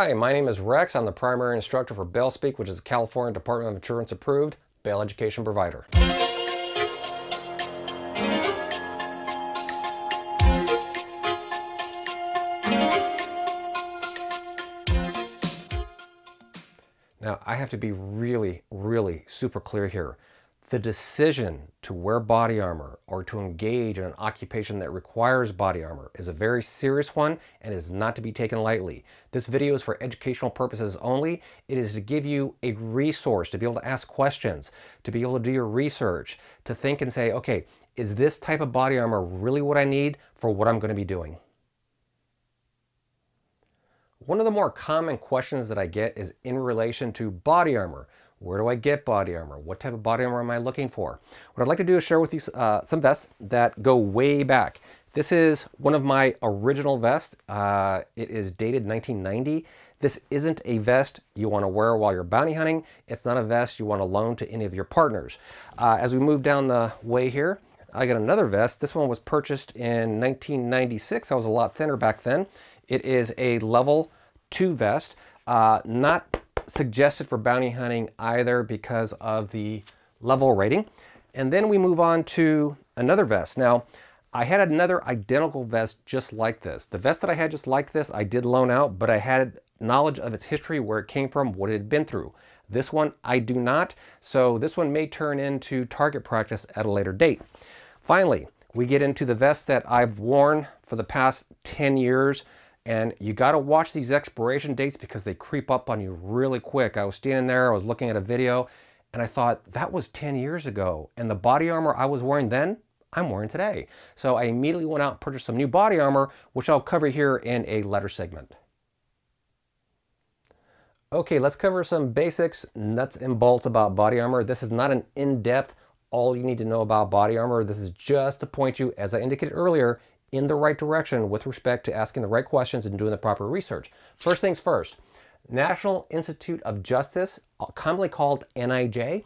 Hi, my name is Rex. I'm the primary instructor for Bail Speak, which is a California Department of Insurance approved bail education provider. Now, I have to be really super clear here. The decision to wear body armor or to engage in an occupation that requires body armor is a very serious one and is not to be taken lightly. This video is for educational purposes only. It is to give you a resource to be able to ask questions, to be able to do your research, to think and say, okay, is this type of body armor really what I need for what I'm going to be doing? One of the more common questions that I get is in relation to body armor. Where do I get body armor? What type of body armor am I looking for? What I'd like to do is share with you some vests that go way back. This is one of my original vests. It is dated 1990. This isn't a vest you want to wear while you're bounty hunting. It's not a vest you want to loan to any of your partners. As we move down the way here, I got another vest. This one was purchased in 1996. I was a lot thinner back then. It is a level 2 vest, not suggested for bounty hunting either because of the level rating. And then we move on to another vest. Now, I had another identical vest just like this. The vest that I had just like this, I did loan out, but I had knowledge of its history, where it came from, what it had been through. This one, I do not. So this one may turn into target practice at a later date. Finally, we get into the vest that I've worn for the past 10 years. And you got to watch these expiration dates because they creep up on you really quick. I was standing there, I was looking at a video, and I thought, that was 10 years ago. And the body armor I was wearing then, I'm wearing today. So I immediately went out and purchased some new body armor, which I'll cover here in a later segment. Okay, let's cover some basics, nuts and bolts about body armor. This is not an in-depth, all you need to know about body armor. This is just to point you, as I indicated earlier, in the right direction with respect to asking the right questions and doing the proper research. First things first, National Institute of Justice, commonly called NIJ,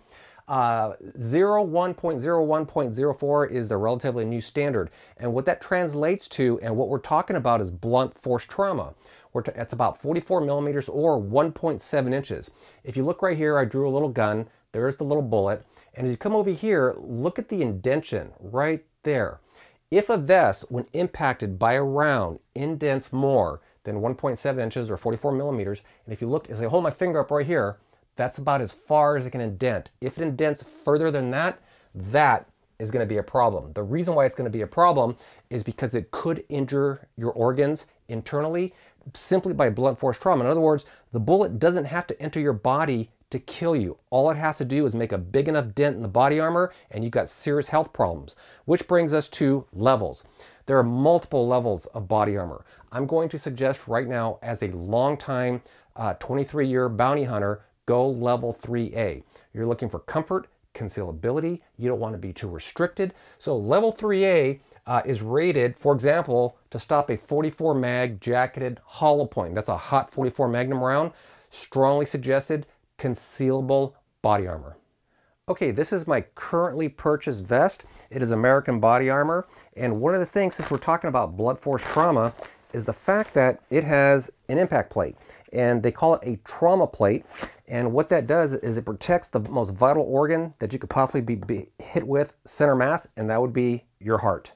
01.01.04 is the relatively new standard. And what that translates to, and what we're talking about, is blunt force trauma. It's about 44 millimeters or 1.7 inches. If you look right here, I drew a little gun. There's the little bullet. And as you come over here, look at the indentation right there. If a vest, when impacted by a round, indents more than 1.7 inches or 44 millimeters, and if you look, as I hold my finger up right here, that's about as far as it can indent. If it indents further than that, that is going to be a problem. The reason why it's going to be a problem is because it could injure your organs internally simply by blunt force trauma. In other words, the bullet doesn't have to enter your body to kill you. All it has to do is make a big enough dent in the body armor and you've got serious health problems. Which brings us to levels. There are multiple levels of body armor. I'm going to suggest right now, as a long-time 23-year bounty hunter, go level 3A. You're looking for comfort, concealability. You don't want to be too restricted. So level 3A is rated, for example, to stop a 44 mag jacketed hollow point. That's a hot 44 Magnum round. Strongly suggested concealable body armor. Okay, this is my currently purchased vest. It is American body armor. And one of the things, since we're talking about blunt force trauma, is the fact that it has an impact plate. And they call it a trauma plate. And what that does is it protects the most vital organ that you could possibly be hit with, center mass, and that would be your heart.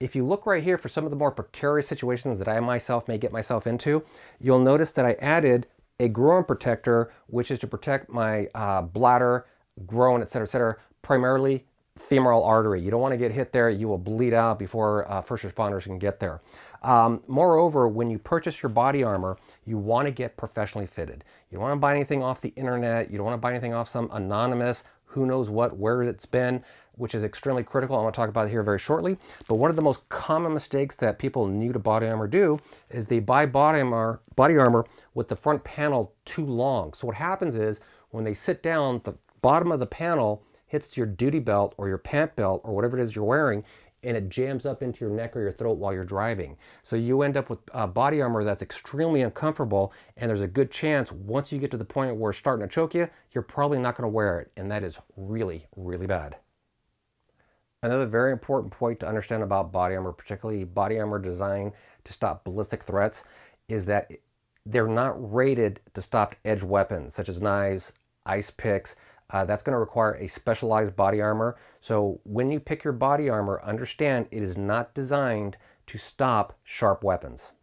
If you look right here for some of the more precarious situations that I myself may get myself into, you'll notice that I added a groin protector, which is to protect my bladder, groin, etc., primarily femoral artery. You don't want to get hit there. You will bleed out before first responders can get there. Moreover, when you purchase your body armor, you want to get professionally fitted. You don't want to buy anything off the internet. You don't want to buy anything off some anonymous, who knows what, where it's been, which is extremely critical. I'm going to talk about it here very shortly. But one of the most common mistakes that people new to body armor do is they buy body armor with the front panel too long. So what happens is when they sit down, the bottom of the panel hits your duty belt or your pant belt or whatever it is you're wearing, and it jams up into your neck or your throat while you're driving. So you end up with body armor that's extremely uncomfortable, and there's a good chance once you get to the point where it's starting to choke you, you're probably not going to wear it, and that is really bad. Another very important point to understand about body armor, particularly body armor designed to stop ballistic threats, is that they're not rated to stop edge weapons such as knives, ice picks. That's going to require a specialized body armor. So when you pick your body armor, understand it is not designed to stop sharp weapons.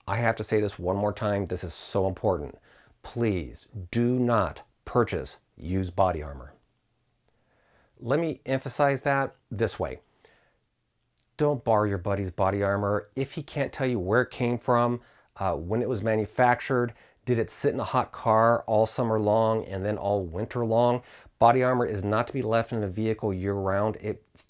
I have to say this one more time. This is so important. Please do not purchase used body armor. Let me emphasize that this way. Don't borrow your buddy's body armor if he can't tell you where it came from, when it was manufactured. Did it sit in a hot car all summer long and then all winter long? Body armor is not to be left in a vehicle year-round.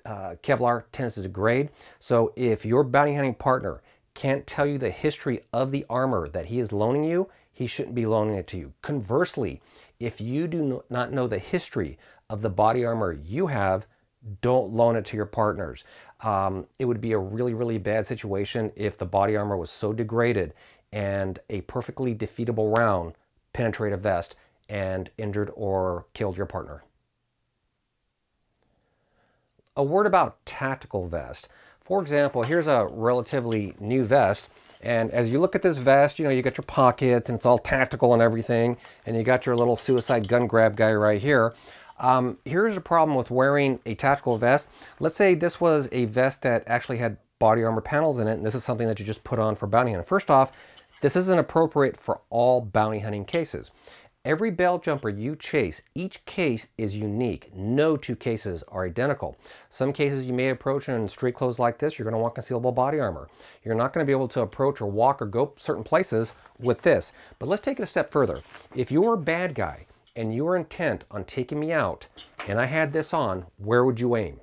Kevlar tends to degrade. So if your bounty hunting partner can't tell you the history of the armor that he is loaning you, he shouldn't be loaning it to you. Conversely, if you do not know the history of the body armor you have, don't loan it to your partners. It would be a really, really bad situation if the body armor was so degraded and a perfectly defeatable round penetrated a vest and injured or killed your partner. A word about tactical vest. For example, here's a relatively new vest. And as you look at this vest, you know, you got your pockets and it's all tactical and everything. And you got your little suicide gun grab guy right here. Here's a problem with wearing a tactical vest. Let's say this was a vest that actually had body armor panels in it, and this is something that you just put on for bounty hunting. First off, this isn't appropriate for all bounty hunting cases. Every bail jumper you chase, each case is unique. No two cases are identical. Some cases you may approach in street clothes like this, you're going to want concealable body armor. You're not going to be able to approach or walk or go certain places with this. But let's take it a step further. If you're a bad guy and you were intent on taking me out and I had this on, where would you aim?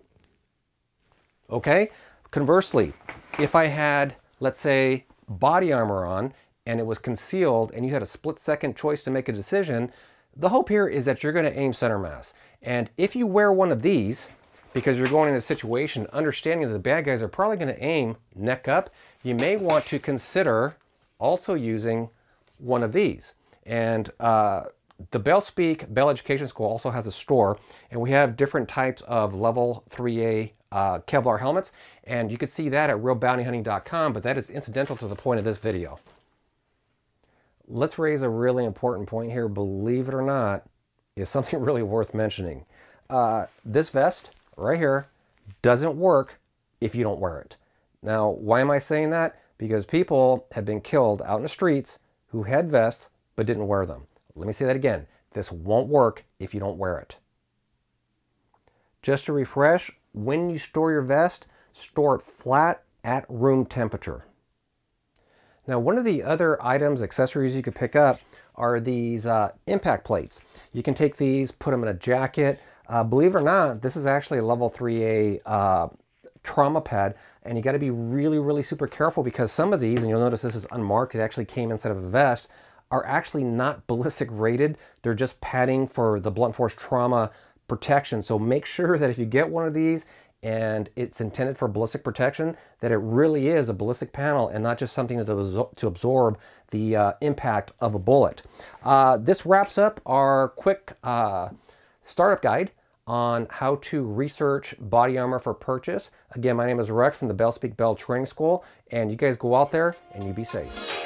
Okay? Conversely, if I had, let's say, body armor on and it was concealed and you had a split-second choice to make a decision, the hope here is that you're going to aim center mass. And if you wear one of these, because you're going in a situation understanding that the bad guys are probably going to aim neck up, you may want to consider also using one of these. And the Bail Speak Bail Education School also has a store, and we have different types of level 3A Kevlar helmets, and you can see that at realbountyhunting.com, but that is incidental to the point of this video. Let's raise a really important point here, believe it or not, is something really worth mentioning. This vest right here doesn't work if you don't wear it. Now, why am I saying that? Because people have been killed out in the streets who had vests but didn't wear them. Let me say that again. This won't work if you don't wear it. Just to refresh, when you store your vest, store it flat at room temperature. Now, one of the other items, accessories you could pick up are these impact plates. You can take these, put them in a jacket. Believe it or not, this is actually a level 3A trauma pad, and you got to be really, really super careful because some of these, and you'll notice this is unmarked, it actually came inside of a vest, are actually not ballistic rated. They're just padding for the blunt force trauma protection. So make sure that if you get one of these and it's intended for ballistic protection, that it really is a ballistic panel and not just something to absorb the impact of a bullet. This wraps up our quick startup guide on how to research body armor for purchase. Again, my name is Rex from the Bail Speak Bail Training School, and you guys go out there and you be safe.